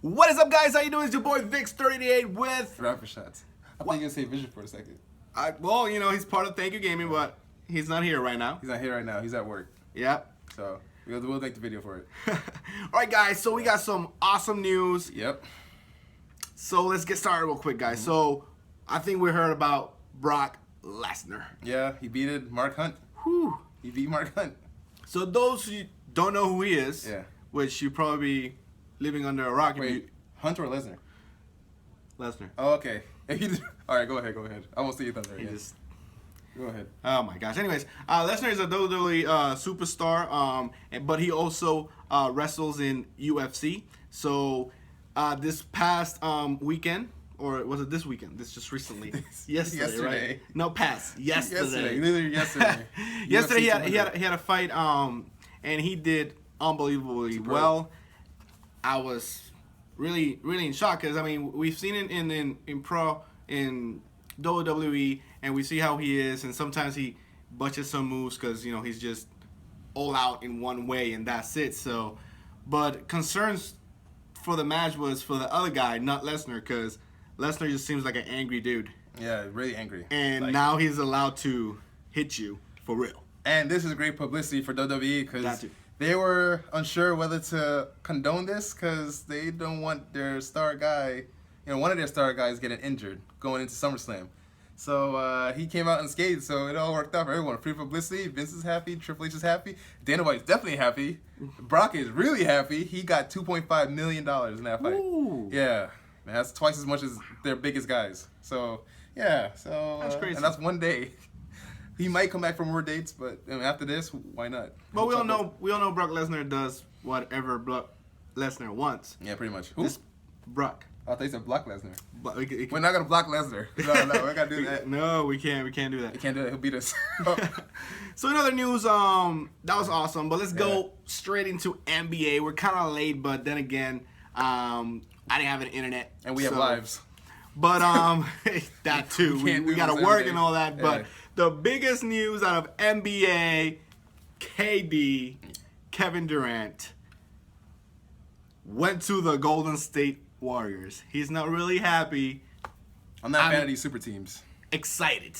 What is up, guys? How you doing? It's your boy Vix38 with Rapper shots. I think you were gonna say Vision for a second. well, you know, he's part of Thank You Gaming, but he's not here right now. He's not here right now. He's at work. Yep. So we'll make the video for it. All right, guys. So we got some awesome news. Yep. So let's get started real quick, guys. So I think we heard about Brock Lesnar. Yeah, he beat Mark Hunt. Whew. He beat Mark Hunt. So those who don't know who he is, Yeah. which you probably be living under a rock. Wait, Hunt or Lesnar? Lesnar. Oh, okay. All right, go ahead. I won't see you thunder. He Yeah. just. Go ahead. Oh my gosh. Anyways, Lesnar is a WWE superstar, but he also wrestles in UFC. So this past weekend, or was it this weekend? This just recently. Yesterday, right? No, past. Yesterday. Literally yesterday. Yesterday he had a fight, and he did unbelievably well. I was really in shock because I mean we've seen it in WWE, and we see how he is, and sometimes he butches some moves because you know he's just all out in one way and that's it. So, but concerns for the match was for the other guy, not Lesnar, because Lesnar just seems like an angry dude. Yeah, really angry. And now he's allowed to hit you for real. And this is great publicity for WWE because they were unsure whether to condone this because they don't want their star guy, one of their star guys getting injured going into SummerSlam. So he came out unscathed, so it all worked out for everyone. Free publicity, Vince is happy, Triple H is happy, Dana White's definitely happy, Brock is really happy. He got $2.5 million in that fight. Ooh. Yeah, man, that's twice as much as their biggest guys. So, yeah, that's crazy. And that's one day. He might come back for more dates, but after this, why not? But we all know Brock Lesnar does whatever Brock Lesnar wants. Yeah, pretty much. Who? This Brock. I thought you said block Lesnar. We're not gonna block Lesnar. No, we gotta do that. No, we can't do that. We can't do that. He'll beat us. So in other news, that was awesome. But let's go straight into NBA. We're kind of late, but then again, I didn't have an internet, and we have lives. But that too. We gotta work and all that. But the biggest news out of NBA, KD, Kevin Durant, went to the Golden State Warriors. He's not really happy. I'm not a fan of these super teams. Excited.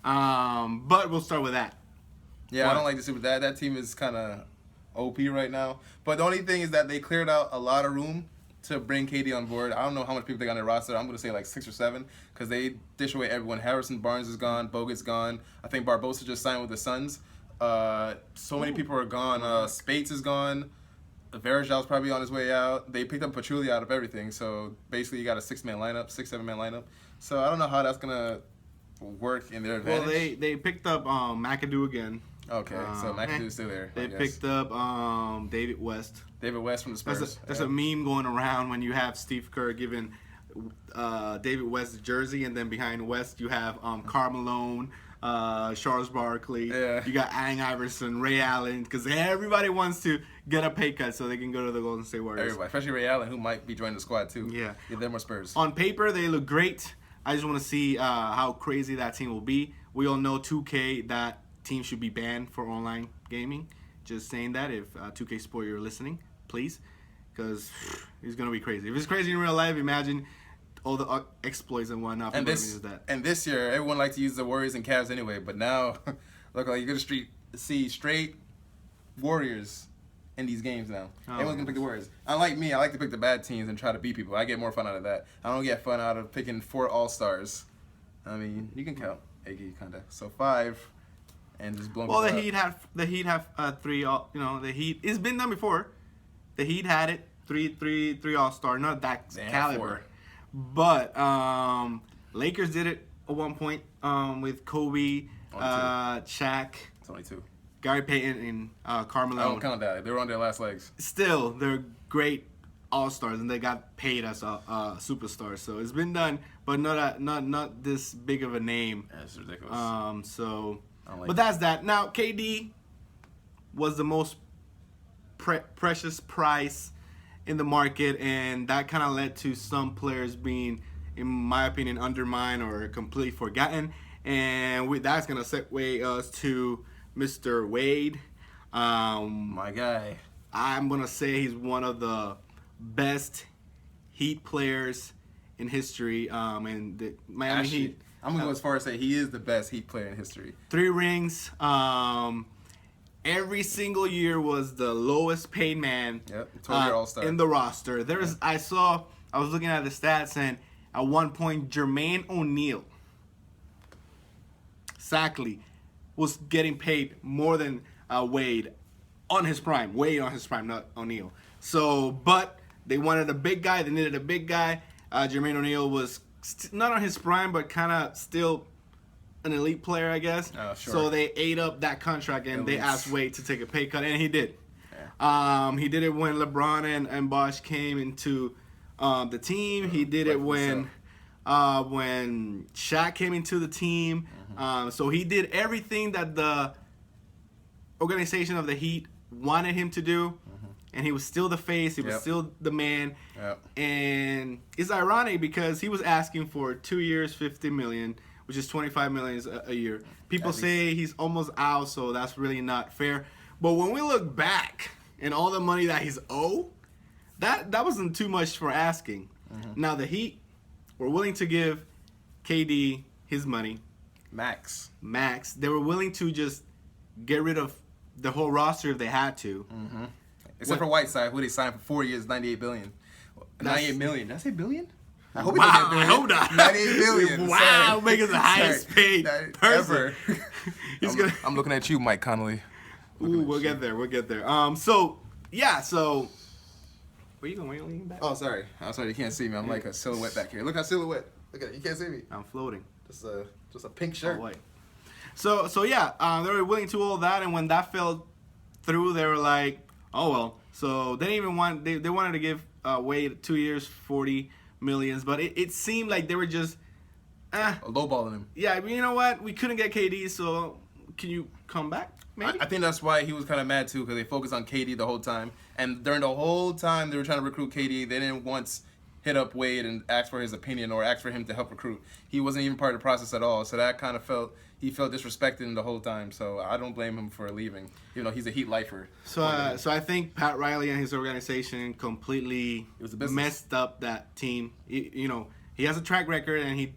But we'll start with that. Yeah, I don't like the super. That team is kind of OP right now. But the only thing is that they cleared out a lot of room to bring KD on board. I don't know how much people they got on their roster. I'm going to say like 6 or 7 because they dish away everyone. Harrison Barnes is gone. Bogut's gone. I think Barbosa just signed with the Suns. So many people are gone. Spates is gone. Varejão's probably on his way out. They picked up Pachulia out of everything. So basically you got a 6-man lineup, 6-7-man lineup. So I don't know how that's going to work in their advantage. Well, they picked up McAdoo again. Okay, so McAdoo's still there. They picked up David West. David West from the Spurs. There's a meme going around when you have Steve Kerr giving David West the jersey, and then behind West you have Karl Malone, Charles Barkley. Yeah. You got Allen Iverson, Ray Allen, because everybody wants to get a pay cut so they can go to the Golden State Warriors. Everybody, especially Ray Allen, who might be joining the squad too. Yeah. Give them more Spurs. On paper, they look great. I just want to see how crazy that team will be. We all know 2K, that team should be banned for online gaming. Just saying that if 2K Sport you're listening, please, because it's gonna be crazy. If it's crazy in real life, imagine all the exploits and whatnot. And this year, everyone liked to use the Warriors and Cavs anyway, but now look like you're gonna see straight Warriors in these games now. Everyone's gonna pick the Warriors. Unlike me, I like to pick the bad teams and try to beat people. I get more fun out of that. I don't get fun out of picking 4 All-Stars. I mean, you can count Iggy kinda. So 5. And just blown. Well, the Heat have 3. The Heat. It's been done before. The Heat had it 3 All-Star, not that caliber, but Lakers did it at one point with Kobe, Shaq. It's only 2. Gary Payton and Karl Malone. I don't count that. They were on their last legs. Still, they're great All-Stars, and they got paid as superstars. So it's been done, but not this big of a name. That's ridiculous. But that's that. Now, KD was the most precious price in the market, and that kind of led to some players being, in my opinion, undermined or completely forgotten. And that's going to segue us to Mr. Wade. My guy. I'm going to say he's one of the best Heat players in history. And the Miami Actually, Heat. I'm going to go as far as say he is the best Heat player in history. 3 rings. Every single year was the lowest paid man. Yep, 12-year All-Star. In the roster. I was looking at the stats, and at one point, Jermaine O'Neal, exactly, was getting paid more than Wade on his prime. Wade on his prime, not O'Neal. So, but they wanted a big guy. They needed a big guy. Jermaine O'Neal was not on his prime, but kind of still an elite player, I guess. Oh, sure. So they ate up that contract, and they asked Wade to take a pay cut, and he did. Yeah. He did it when LeBron and Bosh came into the team. He did it when Shaq came into the team. So he did everything that the organization of the Heat wanted him to do. And he was still the face. He was still the man. Yep. And it's ironic because he was asking for 2 years, $50 million, which is $25 million a year. People say he's almost out, so that's really not fair. But when we look back and all the money that he's owed, that wasn't too much for asking. Now the Heat were willing to give KD his money. Max. They were willing to just get rid of the whole roster if they had to. Except for Whiteside, who they signed for 4 years, $98 billion. $98 million. Did I say billion? I hope Wow, he don't get I hope not. $98 billion. Wow, Sorry. making the highest paid person. Ever. He's I'm looking at you, Mike Connolly. Ooh, we'll get there. So where you going? Where you leaning back? Oh, sorry. I'm sorry. You can't see me. I'm like a silhouette back here. Look at silhouette. Look at it. You can't see me. I'm floating. Just a pink shirt. Oh, wait. So they were willing to all that, and when that fell through, they were like, oh well. So they didn't even want. They wanted to give Wade 2 years, $40 million, but it seemed like they were just lowballing him. Yeah, you know what? We couldn't get KD, so can you come back? Maybe. I think that's why he was kind of mad too, because they focused on KD the whole time, and during the whole time they were trying to recruit KD, they didn't once hit up Wade and ask for his opinion or ask for him to help recruit. He wasn't even part of the process at all, so that kind of he felt disrespected the whole time. So I don't blame him for leaving. You know, he's a Heat lifer. So I think Pat Riley and his organization completely messed up that team. You know, he has a track record and he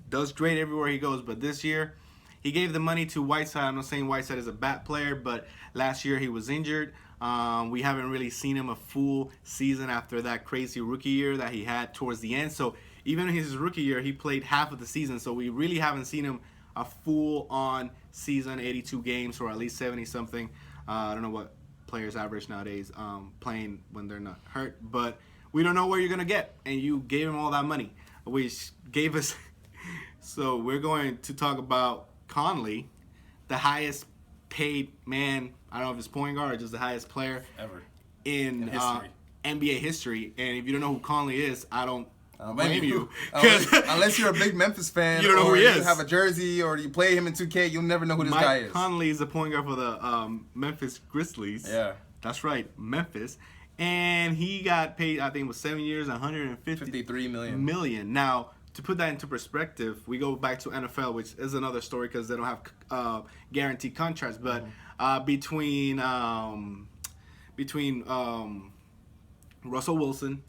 does great everywhere he goes, but this year he gave the money to Whiteside. I'm not saying Whiteside is a bad player, but last year he was injured. We haven't really seen him a full season after that crazy rookie year that he had towards the end. So even in his rookie year, he played half of the season. So we really haven't seen him a full-on season, 82 games or at least 70-something. I don't know what players average nowadays playing when they're not hurt. But we don't know where you're going to get. And you gave him all that money, which gave us... So we're going to talk about Conley, the highest paid man, I don't know if it's point guard or just the highest player ever in history. NBA history. And if you don't know who Conley is, I don't blame you. Unless you're a big Memphis fan, you don't know who he is. You have a jersey or you play him in 2K, you'll never know who this guy is. Conley is a point guard for the Memphis Grizzlies. Yeah. That's right, Memphis. And he got paid, I think it was 7 years, $53 million. Now, to put that into perspective, we go back to NFL, which is another story because they don't have guaranteed contracts. But between Russell Wilson,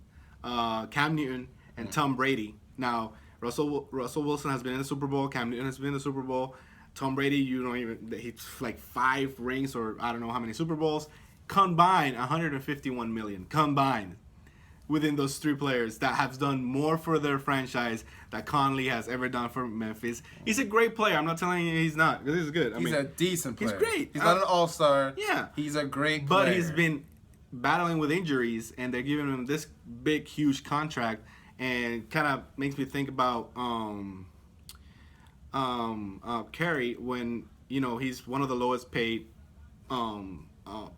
Cam Newton, and Tom Brady. Now, Russell Wilson has been in the Super Bowl. Cam Newton has been in the Super Bowl. Tom Brady, he's like 5 rings or I don't know how many Super Bowls. Combined, $151 million. Combined. Within those 3 players that have done more for their franchise that Conley has ever done for Memphis. He's a great player. I'm not telling you he's not, because he's good. He's a decent player. He's great. He's not an all-star. Yeah. He's a great player. But he's been battling with injuries, and they're giving him this big, huge contract, and kind of makes me think about Kerry when, you know, he's one of the lowest paid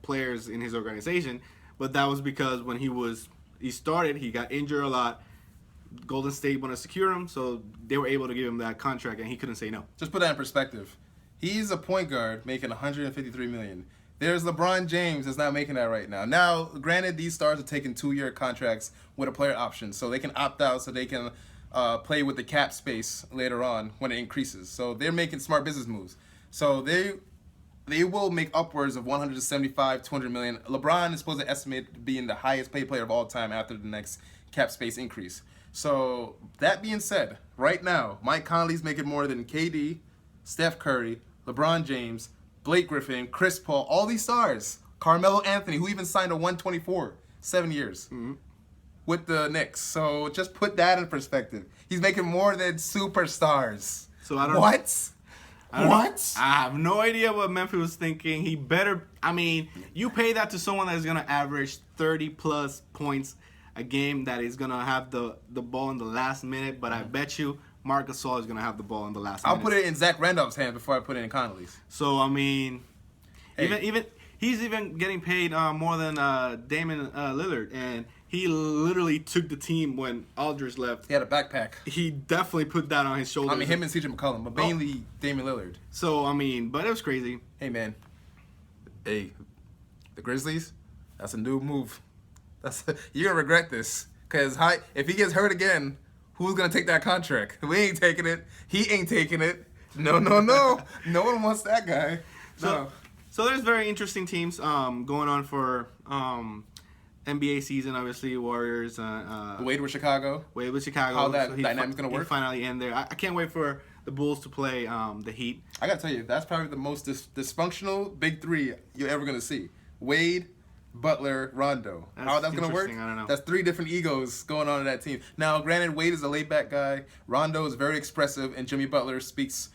players in his organization, but that was because when he started, he got injured a lot. Golden State wanted to secure him, so they were able to give him that contract, and he couldn't say no. Just put that in perspective. He's a point guard making $153 million. There's LeBron James that's not making that right now. Now, granted, these stars are taking 2-year contracts with a player option, so they can opt out, so they can play with the cap space later on when it increases. So they're making smart business moves. So they will make upwards of 175, 200 million. LeBron is supposed to estimate being the highest paid player of all time after the next cap space increase. So that being said, right now, Mike Conley's making more than KD, Steph Curry, LeBron James, Blake Griffin, Chris Paul, all these stars. Carmelo Anthony, who even signed a 124, 7 years with the Knicks. So just put that in perspective. He's making more than superstars. So I don't. What? What? I have no idea what Memphis was thinking. He better. I mean, you pay that to someone that's gonna average 30+ points a game, that is gonna have the ball in the last minute. But I bet you Marc Gasol is gonna have the ball in the last minute. I'll put it in Zach Randolph's hand before I put it in Conley's. So I mean, Hey. even he's even getting paid more than Damian Lillard, and he literally took the team when Aldridge left. He had a backpack. He definitely put that on his shoulders. I mean, him and CJ McCollum, but mainly Damian Lillard. So I mean, but it was crazy. Hey, man. Hey, the Grizzlies, that's a new move. You're going to regret this. Because if he gets hurt again, who's going to take that contract? We ain't taking it. He ain't taking it. No. No one wants that guy. No. So there's very interesting teams going on for NBA season. Obviously, Warriors. Wade with Chicago. How that dynamic's gonna work. He finally in there. I can't wait for the Bulls to play the Heat. I gotta tell you, that's probably the most dysfunctional big three you're ever gonna see. Wade, Butler, Rondo. How that's gonna work? I don't know. That's 3 different egos going on in that team. Now, granted, Wade is a laid-back guy. Rondo is very expressive, and Jimmy Butler speaks.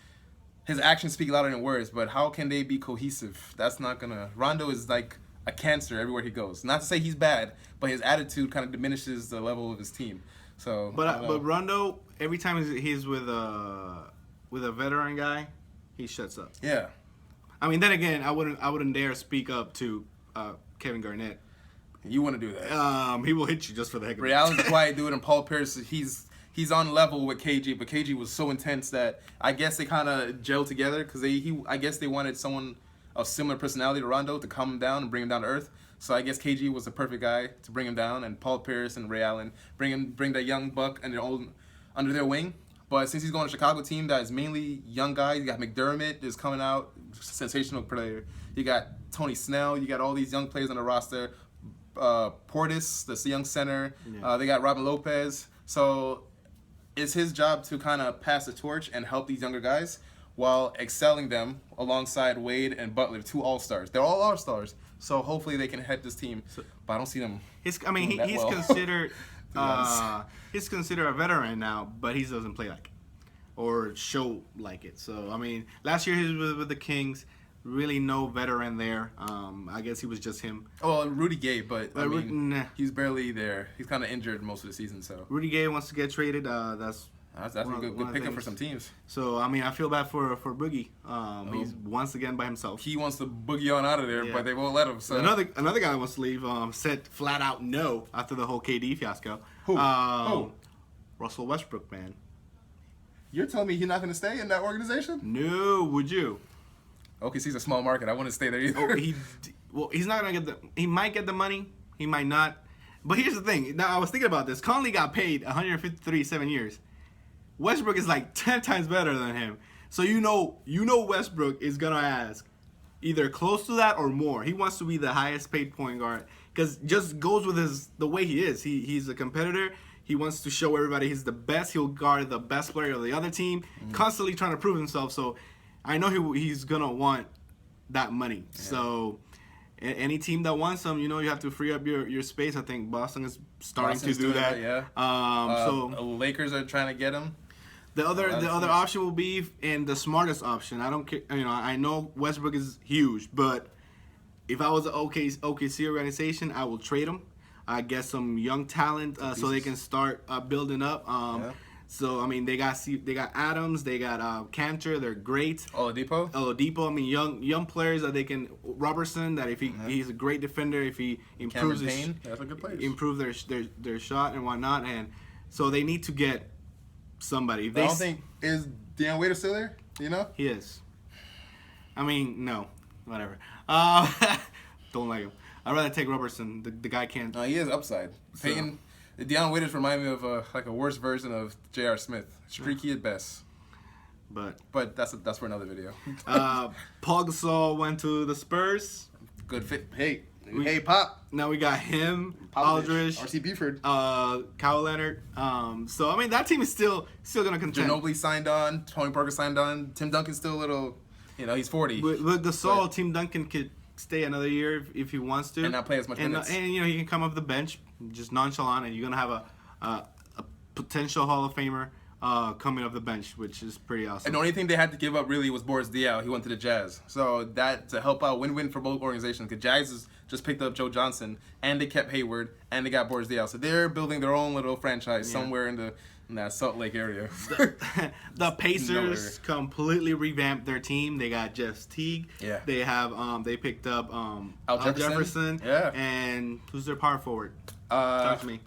His actions speak louder than words. But how can they be cohesive? That's not gonna. Rondo is like a cancer everywhere he goes. Not to say he's bad, but his attitude kind of diminishes the level of his team. So, but Rondo, every time he's with a veteran guy, he shuts up. Yeah. I mean, then again, I wouldn't dare speak up to Kevin Garnett. You want to do that? He will hit you just for the heck of it. Ray Allen's a quiet dude, and Paul Pierce, he's on level with KG, but KG was so intense that I guess they kind of gelled together because I guess they wanted someone of similar personality to Rondo to calm him down and bring him down to earth. So I guess KG was the perfect guy to bring him down, and Paul Pierce and Ray Allen bring that young buck under their wing. But since he's going to a Chicago team that is mainly young guys, you got McDermott is coming out, sensational player. You got Tony Snell. You got all these young players on the roster. Portis, that's the young center. Yeah. They got Robin Lopez. So it's his job to kind of pass the torch and help these younger guys while excelling them alongside Wade and Butler, 2 all-stars. They're all all-stars. So hopefully they can head this team. But I don't see them. He's considered he's considered a veteran now, but he doesn't play like it or show like it. So I mean, last year he was with the Kings. Really no veteran there. I guess he was just him. Oh, Rudy Gay, but I mean, he's barely there. He's kind of injured most of the season. So Rudy Gay wants to get traded. That's a good pickup for some teams. So I mean, I feel bad for Boogie. He's once again by himself. He wants to boogie on out of there, but they won't let him. So another guy wants to leave. Said flat out no after the whole KD fiasco. Who? Russell Westbrook, man. You're telling me he's not going to stay in that organization? No, would you? OKC's a small market. I wouldn't stay there either. He's not gonna get he might get the money. He might not. But here's the thing. Now I was thinking about this. Conley got paid 153 7 years. Westbrook is like 10 times better than him. So you know Westbrook is gonna ask either close to that or more. He wants to be the highest paid point guard because just goes with the way he is. He's a competitor. He wants to show everybody he's the best. He'll guard the best player of the other team, constantly trying to prove himself. So I know he's going to want that money. Yeah. So any team that wants him, you have to free up your space. I think Boston is starting to do that. Yeah. So Lakers are trying to get him. The other option will be, and the smartest option. I don't care. I know Westbrook is huge, but if I was an OKC organization, I will trade him. Get some young talent so they can start building up. So I mean, they got Adams, they got Cantor. They're great. Oladipo. I mean, young players that they can. Robertson, that if he's a great defender, if he improves improve their shot and whatnot, and so they need to get somebody. I don't think is Deion Waiters still there? Do you know? He is. I mean, no, whatever. Don't like him. I'd rather take Robertson. The guy can't. He is upside. Peyton. Deion Waiters remind me of like a worse version of J.R. Smith. Streaky at best. But that's for another video. Paul Gasol went to the Spurs. Good fit. Hey, Pop. Now we got him, Aldridge, Aldridge, R.C. Buford, Kyle Leonard. So I mean that team is still gonna contend. Ginobili signed on. Tony Parker signed on. Tim Duncan's still a little, he's 40. With Gasol, Tim Duncan could stay another year if he wants to, and not play as much minutes. And he can come off the bench, just nonchalant, and you're gonna have a potential Hall of Famer coming off the bench, which is pretty awesome. And the only thing they had to give up really was Boris Diaw. He went to the Jazz, so that to help out, win-win for both organizations. Because Jazz just picked up Joe Johnson, and they kept Hayward, and they got Boris Diaw. So they're building their own little franchise somewhere in that Salt Lake area. The Pacers completely revamped their team. They got Jeff Teague. Yeah. They have they picked up Al Jefferson. Yeah. And who's their power forward? Talk to me.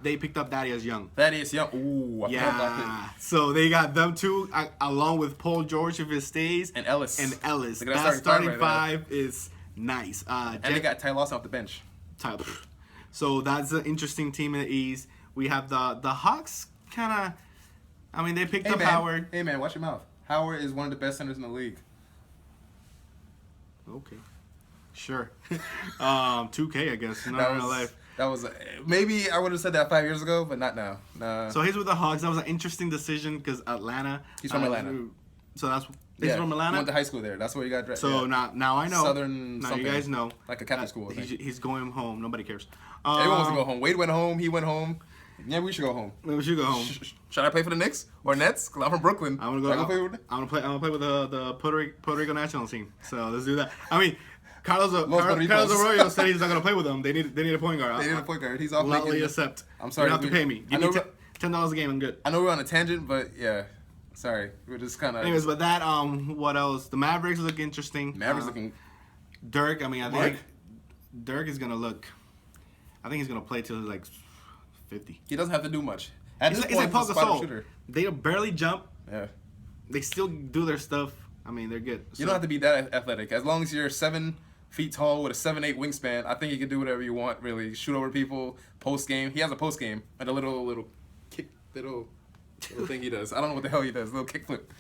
They picked up Thaddeus Young. Thaddeus Young. Ooh, I forgot about him. So they got them two along with Paul George if it stays. And Ellis. That starting five is nice. And they got Ty Lawson off the bench. So that's an interesting team in the East. We have the Hawks kind of, they picked up Howard. Hey, man, watch your mouth. Howard is one of the best centers in the league. Okay. Sure. 2K, I guess. Not in real life. That was maybe I would have said that 5 years ago, but not now. Nah. So he's with the Hawks. That was an interesting decision because Atlanta. He's from Atlanta. So he's from Atlanta. He went to high school there. That's where he got drafted. So now I know. Southern. Now you guys know. Like a Catholic school. He's going home. Nobody cares. Everyone wants to go home. Wade went home. He went home. Yeah, we should go home. We should go home. Should I play for the Knicks or Nets? Cause I'm from Brooklyn. I'm gonna play with the Puerto Rico national team. So let's do that. Carlos Arroyo said he's not gonna play with them. They need a point guard. They need a point guard. He's off. Gladly accept. I'm sorry. You don't have to pay me. Give me $10 a game. I'm good. I know we're on a tangent, but yeah. Sorry, we're just kind of. Anyways, but that what else? The Mavericks look interesting. Looking. Dirk. I think Dirk is gonna look. I think he's gonna play till like 50. He doesn't have to do much. At this point, he's a spot shooter. They barely jump. Yeah. They still do their stuff. They're good. You don't have to be that athletic. As long as you're 7 feet tall with a 7'8" wingspan, I think you can do whatever you want. Really, shoot over people. Post game, he has a post game and a little kick, little thing he does. I don't know what the hell he does. Little kick flip.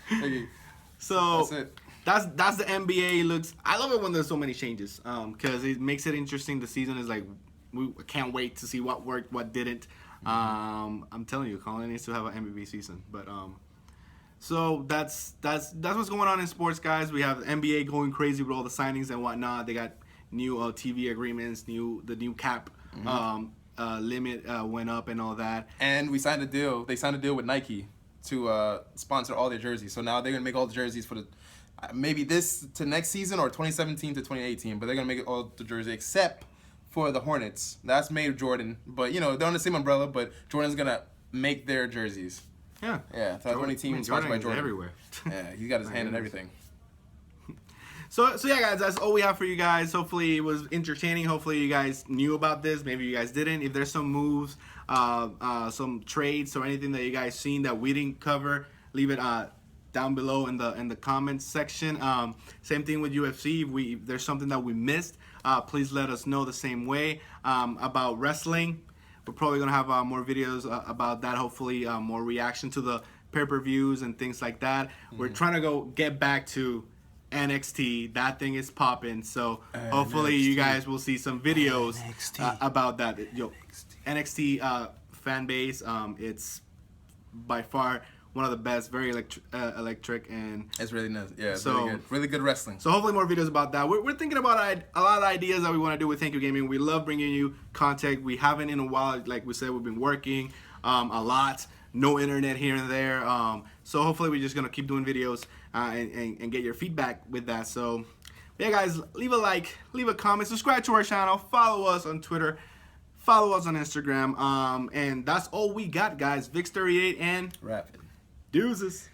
So that's it. That's the NBA. I love it when there's so many changes. Because it makes it interesting. The season is like we can't wait to see what worked, what didn't. I'm telling you, Colin needs to have an MVP season. But so that's what's going on in sports, guys. We have the NBA going crazy with all the signings and whatnot. They got new TV agreements, the new cap limit went up and all that. And we signed a deal. They signed a deal with Nike to sponsor all their jerseys. So now they're gonna make all the jerseys for the maybe this to next season or 2017 to 2018. But they're gonna make it all the jerseys except for the Hornets. That's made of Jordan. But they're on the same umbrella. But Jordan's gonna make their jerseys. Yeah. Yeah. So that's the only team sponsored by Jordan. Everywhere. Yeah, he's got his hand in everything. So yeah, guys, that's all we have for you guys. Hopefully it was entertaining. Hopefully you guys knew about this. Maybe you guys didn't. If there's some moves, some trades or anything that you guys seen that we didn't cover, leave it down below in the comments section. Same thing with UFC. If there's something that we missed, please let us know the same way. About wrestling, we're probably gonna have more videos about that. Hopefully more reaction to the pay-per-views and things like that. We're trying to get back to NXT. That thing is popping. So hopefully you guys will see some videos about that. NXT fan base. It's by far one of the best. Very electric and it's really nice. Yeah, it's really good. Really good wrestling. So hopefully more videos about that. We're thinking about a lot of ideas that we want to do with Thank You Gaming. We love bringing you content. We haven't in a while. Like we said, we've been working a lot. No internet here and there. So hopefully we're just gonna keep doing videos and get your feedback with that. So yeah, guys, leave a like, leave a comment, subscribe to our channel, follow us on Twitter, follow us on Instagram. And that's all we got, guys. Vix38 and Rapid. Deuces.